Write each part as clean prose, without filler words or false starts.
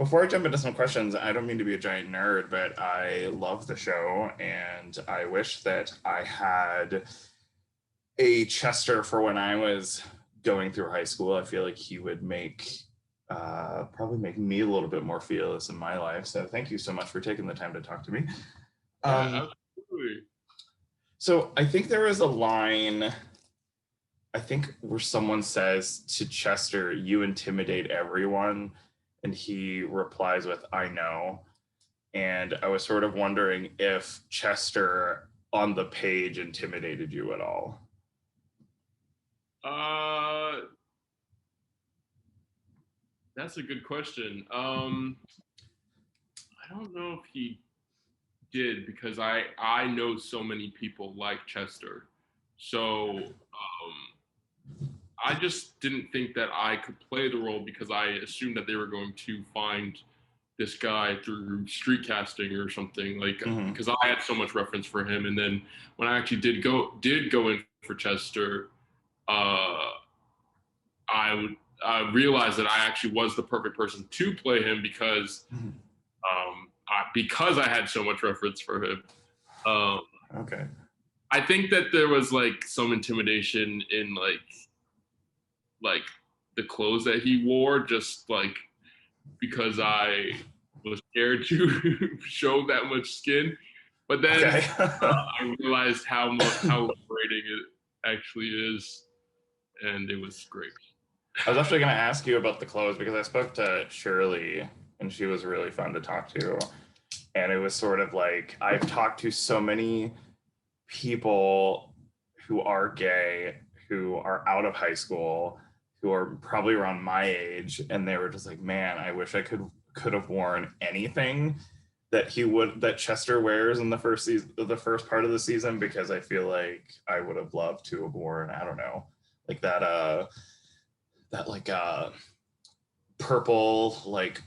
Before I jump into some questions, I don't mean to be a giant nerd, but I love the show and I wish that I had a Chester for when I was going through high school. I feel like he would probably make me a little bit more fearless in my life. So thank you so much for taking the time to talk to me. Yeah, Um, absolutely. so I think there is a line, I think, where someone says to Chester, "You intimidate everyone," and he replies with, "I know." And I was sort of wondering if Chester on the page intimidated you at all. Uh, that's a good question. I don't know if he did because I know so many people like Chester, so I just didn't think that I could play the role because I assumed that they were going to find this guy through street casting or something, like, Mm-hmm. because I had so much reference for him. And then when I actually did go in for Chester, uh, I realized that I actually was the perfect person to play him because I had so much reference for him. Um, Okay. I think that there was like some intimidation in like the clothes that he wore, just like because I was scared to show that much skin. But then Okay. I realized how liberating it actually is, and it was great. I was actually going to ask you about the clothes because I spoke to Shirley and she was really fun to talk to. And it was sort of like, I've talked to so many people who are gay, who are out of high school, who are probably around my age, and they were just like, man, I wish I could have worn anything that Chester wears in the first season, the first part of the season, because I feel like I would have loved to have worn, I don't know, like that like purple like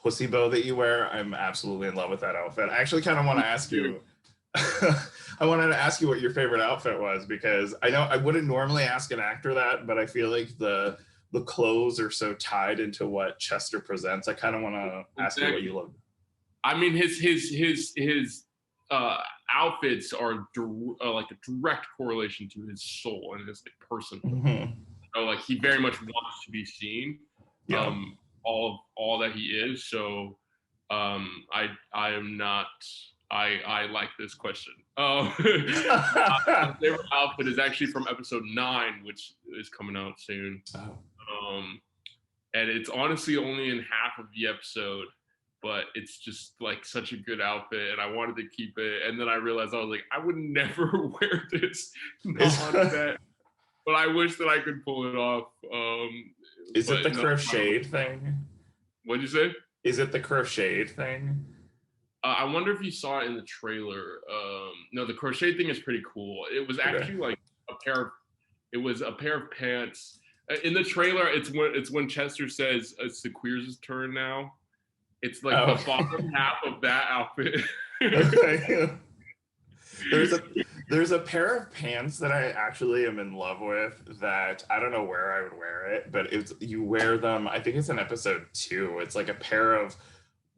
pussy bow that you wear. I'm absolutely in love with that outfit. I actually kind of want to ask you. I wanted to ask you what your favorite outfit was because I know I wouldn't normally ask an actor that, but I feel like the clothes are so tied into what Chester presents. I kind of want to ask you what you Exactly. love. I mean, his uh, outfits are like a direct correlation to his soul and his like personhood. Mm-hmm. Like he very much wants to be seen, Yeah. all that he is. So I am not. I like this question. My favorite outfit is actually from episode 9, which is coming out soon. Oh. Um, and it's honestly only in half of the episode, but it's just like such a good outfit, and I wanted to keep it. And then I realized I was like, I would never wear this not on set, but I wish that I could pull it off. Is it But the no, crocheted thing? what'd you say? Is it the crocheted thing? I wonder if you saw it in the trailer. No, the crochet thing is pretty cool. It was Okay. actually like a pair of. It was a pair of pants. In the trailer, it's when Chester says it's the queers' turn now. It's like Oh, the okay. bottom half of that outfit. Okay. There's a there's a pair of pants that I actually am in love with that I don't know where I would wear it, but it's you wear them, I think it's in episode 2. It's like a pair of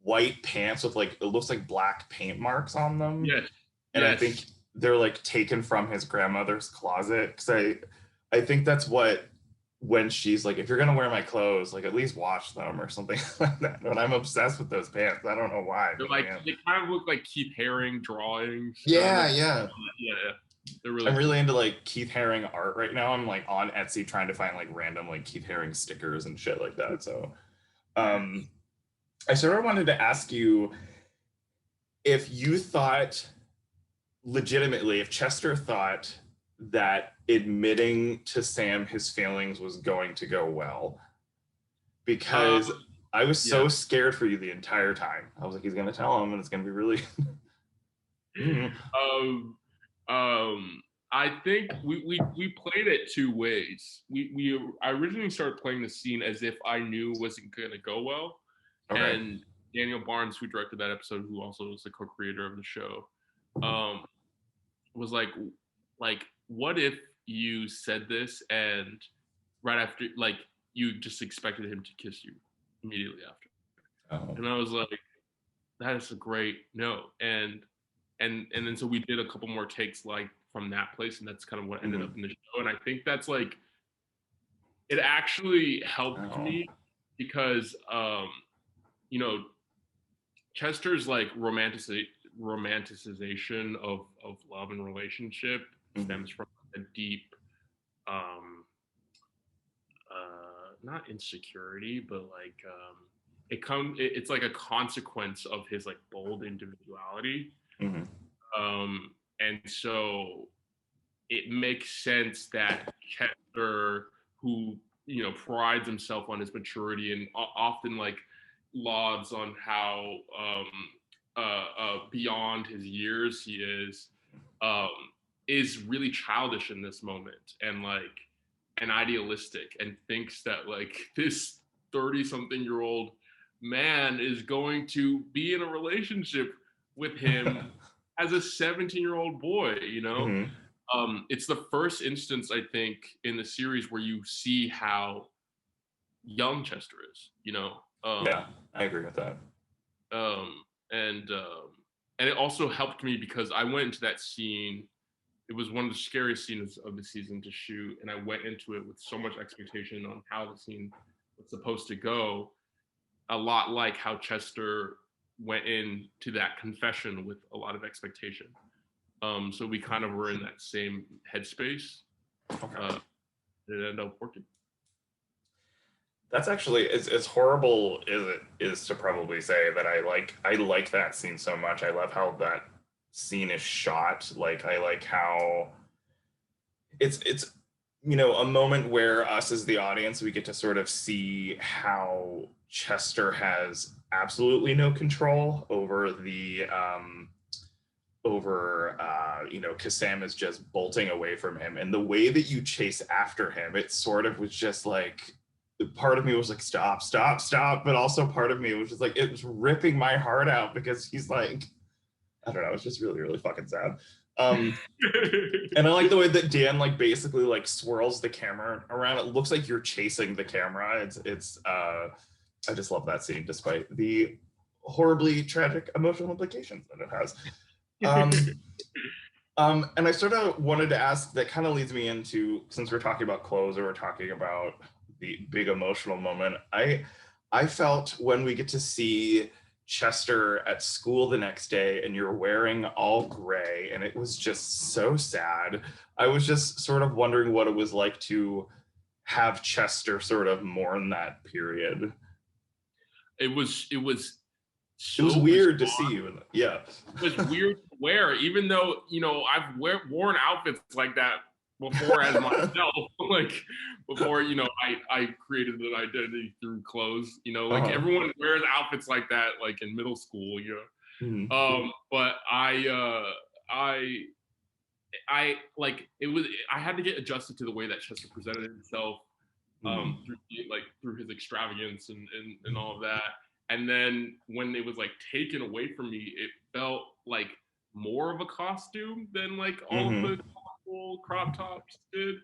white pants with like it looks like black paint marks on them. Yes, And I think yes. they're like taken from his grandmother's closet because I think that's what when she's like, if you're gonna wear my clothes, like at least wash them or something like that. But I'm obsessed with those pants. I don't know why, They're but like man. they kind of look like Keith Haring drawings, kind Yeah, of. yeah. Yeah, they're really I'm really cool. into like Keith Haring art right now. I'm like on Etsy trying to find like random like Keith Haring stickers and shit like that. So um I sort of wanted to ask you if you thought legitimately, if Chester thought that admitting to Sam his feelings was going to go well, Um, because I was yeah. so scared for you the entire time. I was like, he's gonna tell him, and it's gonna be really. Mm. Um, I think we played it two ways. I originally started playing the scene as if I knew it wasn't going to go well, Okay. and Daniel Barnes, who directed that episode, who also was the co-creator of the show, um, was like, what if you said this and right after, like, you just expected him to kiss you immediately after? Oh. And I was like, that is a great note. And then so we did a couple more takes like from that place, and that's kind of what ended up in the show. And I think that's like, it actually helped Oh. me because you know, Chester's like romanticization of love and relationship stems from a deep not insecurity, but like it's like a consequence of his like bold individuality. And so it makes sense that Chester, who prides himself on his maturity and often like lauds on how beyond his years he is really childish in this moment and like and idealistic, and thinks that like this 30-something-year-old man is going to be in a relationship with him as a 17-year-old boy, It's the first instance, I think, in the series where you see how young Chester is, Yeah, I agree with that. And it also helped me because I went into that scene. It was one of the scariest scenes of the season to shoot, and I went into it with so much expectation on how the scene was supposed to go. A lot like how Chester went into that confession with a lot of expectation. So we kind of were in that same headspace. Okay. It ended up working. That's actually as horrible as it is to probably say that I like that scene so much. I love how that scene is shot. Like I like how it's a moment where us as the audience, we get to sort of see how Chester has absolutely no control over the Kassam is just bolting away from him, and the way that you chase after him, it sort of was just like, part of me was like, stop, stop, stop, but also part of me was just like, it was ripping my heart out because he's like, I don't know, it's just really, really fucking sad. And I like the way that Dan like basically like swirls the camera around. It looks like you're chasing the camera. It's I just love that scene despite the horribly tragic emotional implications that it has. And I sort of wanted to ask, that kind of leads me into, since we're talking about clothes or we're talking about the big emotional moment, I felt when we get to see Chester at school the next day and you're wearing all gray and it was just so sad. I was just sort of wondering what it was like to have Chester sort of mourn that period. It was It was so weird to bizarre. see you. Yeah. It was weird to wear, even though, I've worn outfits like that before as myself, like before, I created an identity through clothes, like everyone wears outfits like that, like in middle school, but I like, I had to get adjusted to the way that Chester presented himself, through his extravagance and all of that. And then when it was like taken away from me, it felt like more of a costume than like all of the colorful crop tops did.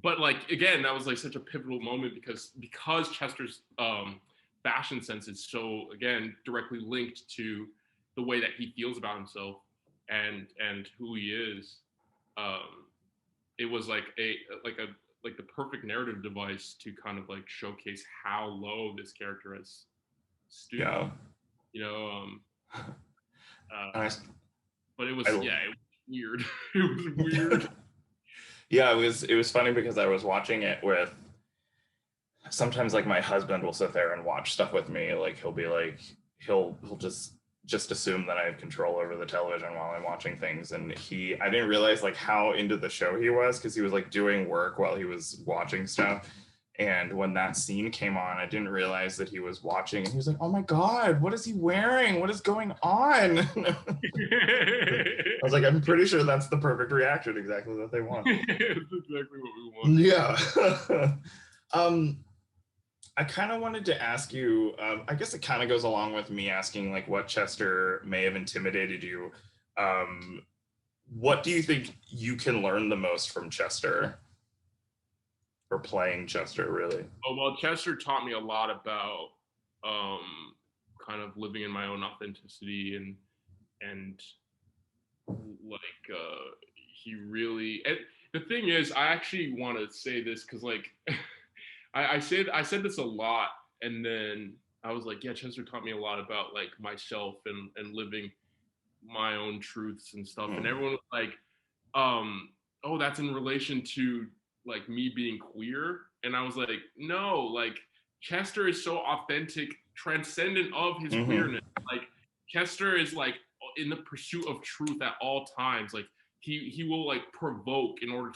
But like, again, that was like such a pivotal moment because Chester's fashion sense is so, again, directly linked to the way that he feels about himself and who he is. It was like the perfect narrative device to kind of like showcase how low this character has stooped. Yeah. But it was it was weird. It was weird. Yeah, it was funny because I was watching it with, sometimes like my husband will sit there and watch stuff with me. Like he'll be like, he'll just assume that I have control over the television while I'm watching things. And I didn't realize like how into the show he was, because he was like doing work while he was watching stuff. And when that scene came on, I didn't realize that he was watching, and he was like, oh my God, what is he wearing? What is going on? I was like, I'm pretty sure that's the perfect reaction, exactly what they want. It's exactly what we want. Yeah. I kind of wanted to ask you, I guess it kind of goes along with me asking like what Chester may have intimidated you. What do you think you can learn the most from Chester? or playing Chester, really? Oh, well, Chester taught me a lot about kind of living in my own authenticity, and like he really, and the thing is, I actually want to say this because like I said this a lot, and then I was like, yeah, Chester taught me a lot about like myself and living my own truths and stuff, and Mm. everyone was like, oh, that's in relation to like me being queer, and I was like, no, like Chester is so authentic, transcendent of his Mm-hmm. queerness. Like Chester is like in the pursuit of truth at all times. Like he will like provoke in order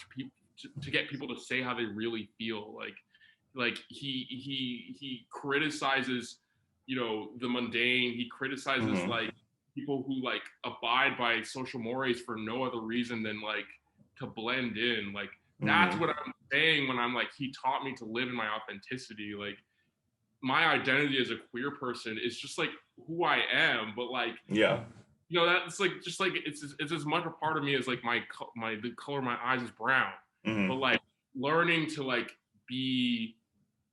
to get people to say how they really feel. Like he criticizes, you know, the mundane. He criticizes Mm-hmm. like people who like abide by social mores for no other reason than like to blend in. Like that's Mm-hmm. what I'm saying when I'm like he taught me to live in my authenticity. Like my identity as a queer person is just like who I am, but like Yeah. you know that's like just like it's as much a part of me as like my the color of my eyes is brown, but Mm-hmm. like learning to like be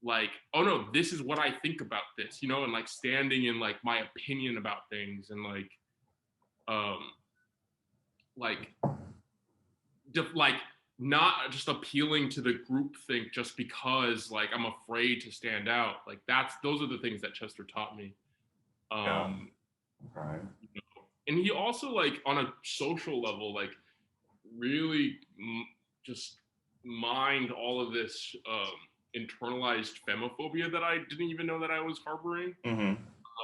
like, oh no, this is what I think about this, you know, and like standing in like my opinion about things, and um like like not just appealing to the group think just because like I'm afraid to stand out. Like that's those are the things that Chester taught me. Yeah. um Right. you know. And he also like on a social level like really just mined all of this internalized femophobia that I didn't even know that I was harboring. Mm-hmm.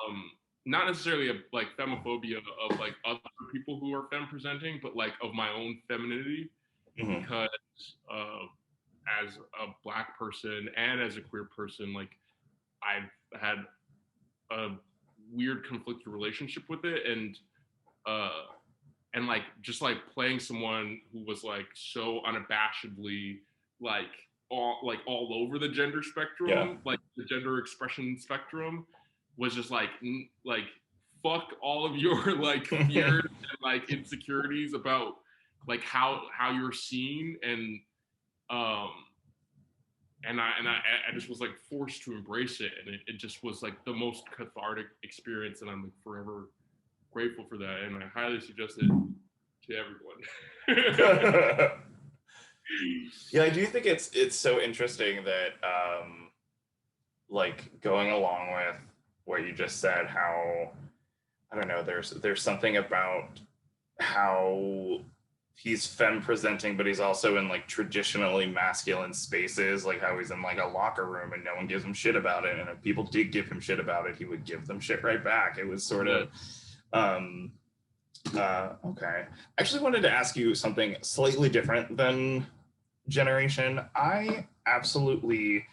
um Not necessarily like femophobia of like other people who are femme presenting, but like of my own femininity, Mm-hmm. because uh, as a black person and as a queer person, like I've had a weird conflicted relationship with it, uh, and like just like playing someone who was like so unabashedly like all over the gender Yeah. spectrum, like the gender expression spectrum, was just like fuck all of your like fears and like insecurities about like how you're seen, um and I just was like forced to embrace it, and it just was like the most cathartic experience, and I'm like forever grateful for that, and I highly suggest it to everyone. Yeah, I do think it's so interesting that like going along with what you just said, how I don't know, there's something about how he's femme presenting, but he's also in like traditionally masculine spaces, like how he's in like a locker room and no one gives him shit about it. And if people did give him shit about it, he would give them shit right back. It was sort Yeah. of um okay. I actually wanted to ask you something slightly different than Generation. I absolutely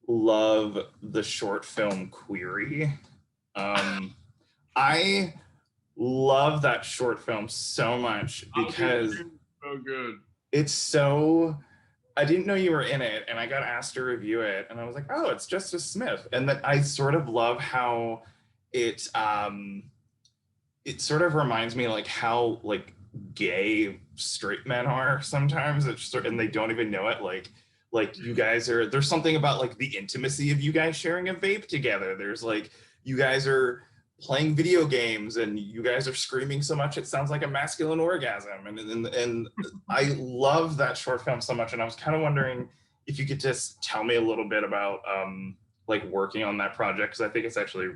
love the short film Query. Um, I love that short film so much Oh, dude, because it's so good. it's so. I didn't know you were in it, and I got asked to review it, and I was like, "Oh, it's Justice Smith," and that I sort of love how it it sort of reminds me like how like gay straight men are sometimes. It's and they don't even know it. Like you guys are. There's something about like the intimacy of you guys sharing a vape together. There's like you guys are playing video games and you guys are screaming so much it sounds like a masculine orgasm, and I love that short film so much, and I was kind of wondering if you could just tell me a little bit about like working on that project, because I think it's actually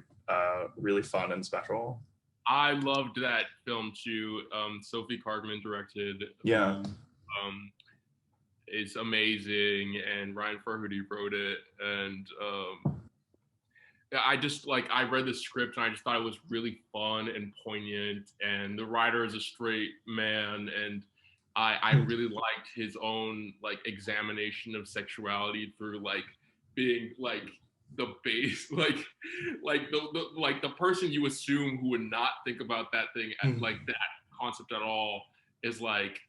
really fun and special. I loved that film too. Sophie Cartman directed, Yeah. who um, is amazing, and Ryan Furhudi wrote it. And I just like I read the script and I just thought it was really fun and poignant. And the writer is a straight man, and I really liked his own like examination of sexuality through like being like the base like the person you assume who would not think about that thing like that concept at all is like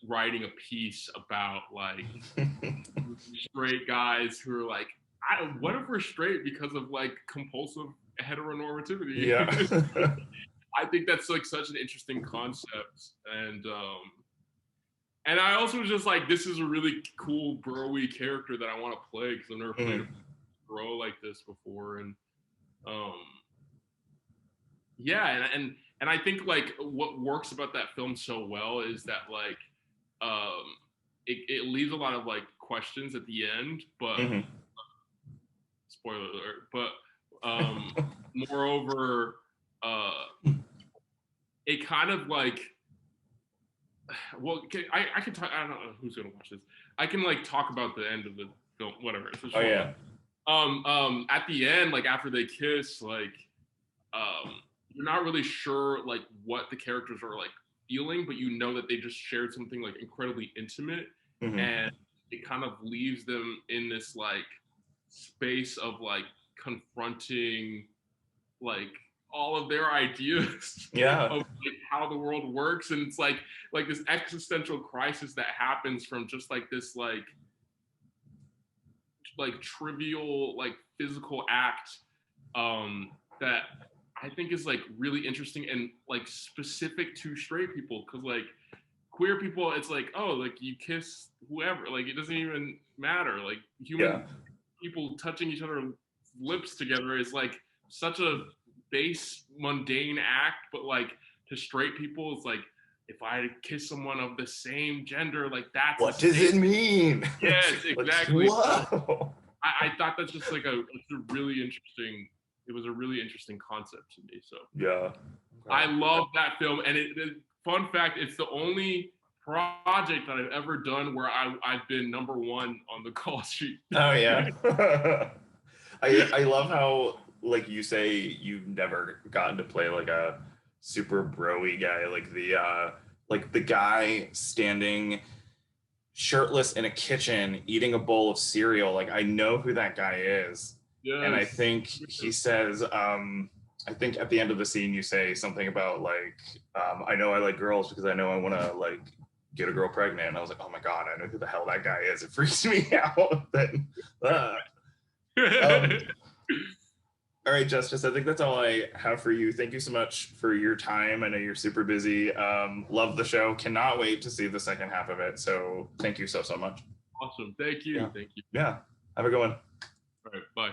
writing a piece about like straight guys who are like, what if we're straight because of like compulsive Yeah. heteronormativity? I think that's like such an interesting concept, and And I also was just like, this is a really cool bro-y character that I want to play because I've never played a bro like this before. And yeah, and I think like what works about that film so well is that like it leaves a lot of like questions at the end, but spoiler alert, but moreover, it kind of like, well, I can talk. I don't know who's gonna watch this. I can like talk about the end of the film, whatever. Oh yeah. At the end, like after they kiss, like, you're not really sure like what the characters are like feeling, but you know that they just shared something like incredibly intimate, and it kind of leaves them in this like space of like confronting like all of their ideas of like how the world works, and it's like this existential crisis that happens from just like this like trivial like physical act that I think is like really interesting and like specific to straight people, because like queer people, it's like, oh, like you kiss whoever, like it doesn't even matter. Like human people touching each other's lips together is like such a base mundane act, but like to straight people it's like, if I kiss someone of the same gender, like that's what does it mean? Yes, exactly. Like, whoa. I thought that's just like it's a really interesting, it was a really interesting concept to me. So yeah, I love that film. And fun fact, it's the only project that I've ever done where I've been number one on the call sheet. Oh yeah. I love how like you say you've never gotten to play like a super bro-y guy, like the guy standing shirtless in a kitchen eating a bowl of cereal. Like I know who that guy is. Yes. And I think he says, I think at the end of the scene you say something about like, I know I like girls because I know I want to like get a girl pregnant. And I was like, oh my God, I know who the hell that guy is. It freaks me out. All right, Justice, I think that's all I have for you. Thank you so much for your time. I know you're super busy. Love the show. Cannot wait to see the second half of it. So thank you so much. Awesome. Thank you. Yeah. Thank you. Yeah. Have a good one. All right. Bye.